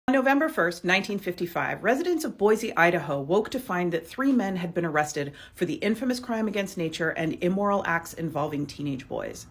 On November 1st, 1955, residents of Boise, Idaho woke to find that 3 men had been arrested for the infamous crime against nature and immoral acts involving teenage boys.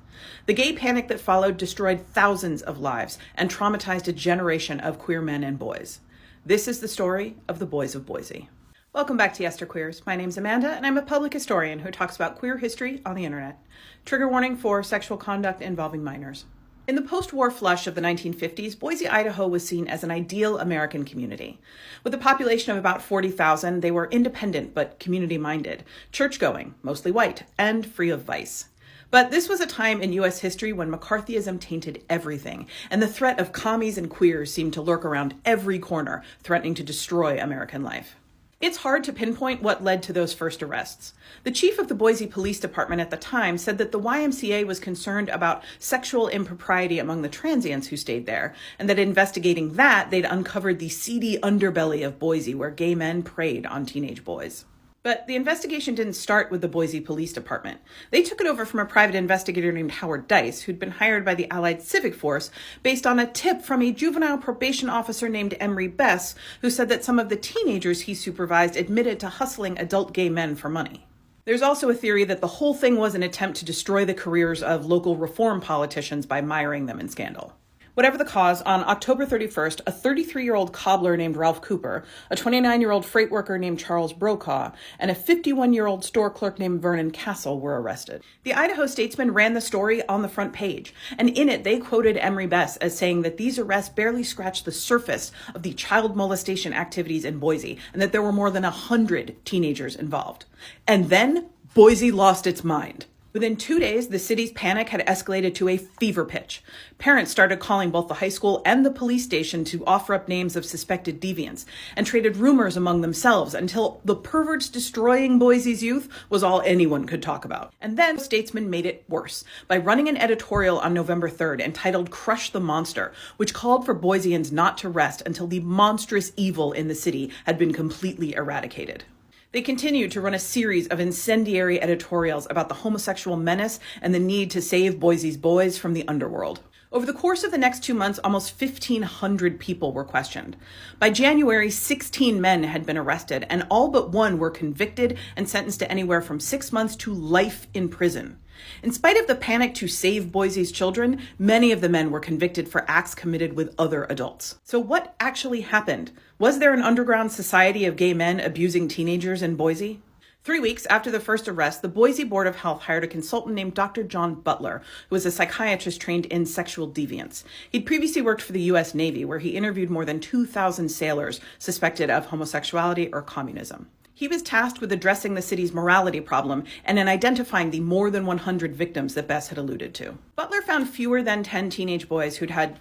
The gay panic that followed destroyed thousands of lives and traumatized a generation of queer men and boys. This is the story of the Boys of Boise. Welcome back to Yesterqueers. My name's Amanda, and I'm a public historian who talks about queer history on the internet. Trigger warning for sexual conduct involving minors. In the post-war flush of the 1950s, Boise, Idaho was seen as an ideal American community. With a population of about 40,000, they were independent but community-minded, church-going, mostly white, and free of vice. But this was a time in U.S. history when McCarthyism tainted everything, and the threat of commies and queers seemed to lurk around every corner, threatening to destroy American life. It's hard to pinpoint what led to those first arrests. The chief of the Boise Police Department at the time said that the YMCA was concerned about sexual impropriety among the transients who stayed there, and that investigating that, they'd uncovered the seedy underbelly of Boise where gay men preyed on teenage boys. But the investigation didn't start with the Boise Police Department. They took it over from a private investigator named Howard Dice, who'd been hired by the Allied Civic Force based on a tip from a juvenile probation officer named Emery Bess, who said that some of the teenagers he supervised admitted to hustling adult gay men for money. There's also a theory that the whole thing was an attempt to destroy the careers of local reform politicians by miring them in scandal. Whatever the cause, on October 31st, a 33-year-old cobbler named Ralph Cooper, a 29-year-old freight worker named Charles Brokaw, and a 51-year-old store clerk named Vernon Castle were arrested. The Idaho Statesman ran the story on the front page, and in it they quoted Emery Bess as saying that these arrests barely scratched the surface of the child molestation activities in Boise, and that there were more than 100 teenagers involved. And then Boise lost its mind. Within 2 days, the city's panic had escalated to a fever pitch. Parents started calling both the high school and the police station to offer up names of suspected deviants and traded rumors among themselves until the perverts destroying Boise's youth was all anyone could talk about. And then Statesman made it worse by running an editorial on November 3rd entitled Crush the Monster, which called for Boiseans not to rest until the monstrous evil in the city had been completely eradicated. They continued to run a series of incendiary editorials about the homosexual menace and the need to save Boise's boys from the underworld. Over the course of the next 2 months, almost 1,500 people were questioned. By January, 16 men had been arrested, and all but one were convicted and sentenced to anywhere from 6 months to life in prison. In spite of the panic to save Boise's children, many of the men were convicted for acts committed with other adults. So what actually happened? Was there an underground society of gay men abusing teenagers in Boise? 3 weeks after the first arrest, the Boise Board of Health hired a consultant named Dr. John Butler, who was a psychiatrist trained in sexual deviance. He'd previously worked for the U.S. Navy, where he interviewed more than 2,000 sailors suspected of homosexuality or communism. He was tasked with addressing the city's morality problem and in identifying the more than 100 victims that Bess had alluded to. Butler found fewer than 10 teenage boys who'd had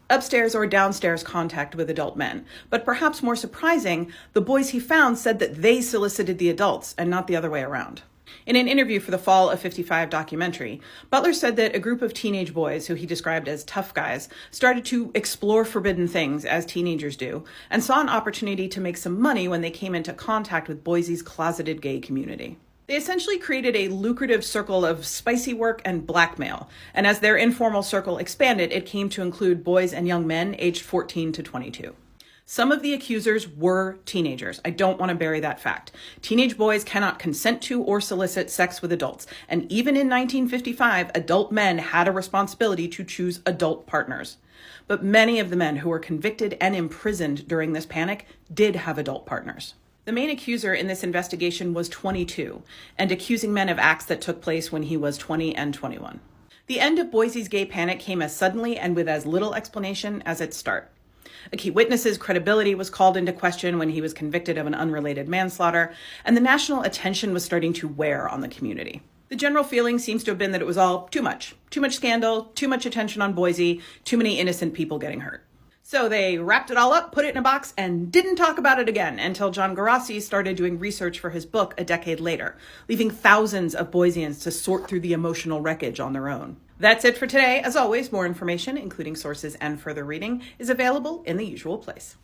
upstairs or downstairs contact with adult men. But perhaps more surprising, the boys he found said that they solicited the adults and not the other way around. In an interview for the Fall of '55 documentary, Butler said that a group of teenage boys, who he described as tough guys, started to explore forbidden things, as teenagers do, and saw an opportunity to make some money when they came into contact with Boise's closeted gay community. They essentially created a lucrative circle of spicy work and blackmail, and as their informal circle expanded, it came to include boys and young men aged 14 to 22. Some of the accusers were teenagers. I don't want to bury that fact. Teenage boys cannot consent to or solicit sex with adults, and even in 1955, adult men had a responsibility to choose adult partners. But many of the men who were convicted and imprisoned during this panic did have adult partners. The main accuser in this investigation was 22, and accusing men of acts that took place when he was 20 and 21. The end of Boise's gay panic came as suddenly and with as little explanation as its start. A key witness's credibility was called into question when he was convicted of an unrelated manslaughter, and the national attention was starting to wear on the community. The general feeling seems to have been that it was all too much. Too much scandal, too much attention on Boise, too many innocent people getting hurt. So they wrapped it all up, put it in a box, and didn't talk about it again until John Garassi started doing research for his book a decade later, leaving thousands of Boiseans to sort through the emotional wreckage on their own. That's it for today. As always, more information, including sources and further reading, is available in the usual place.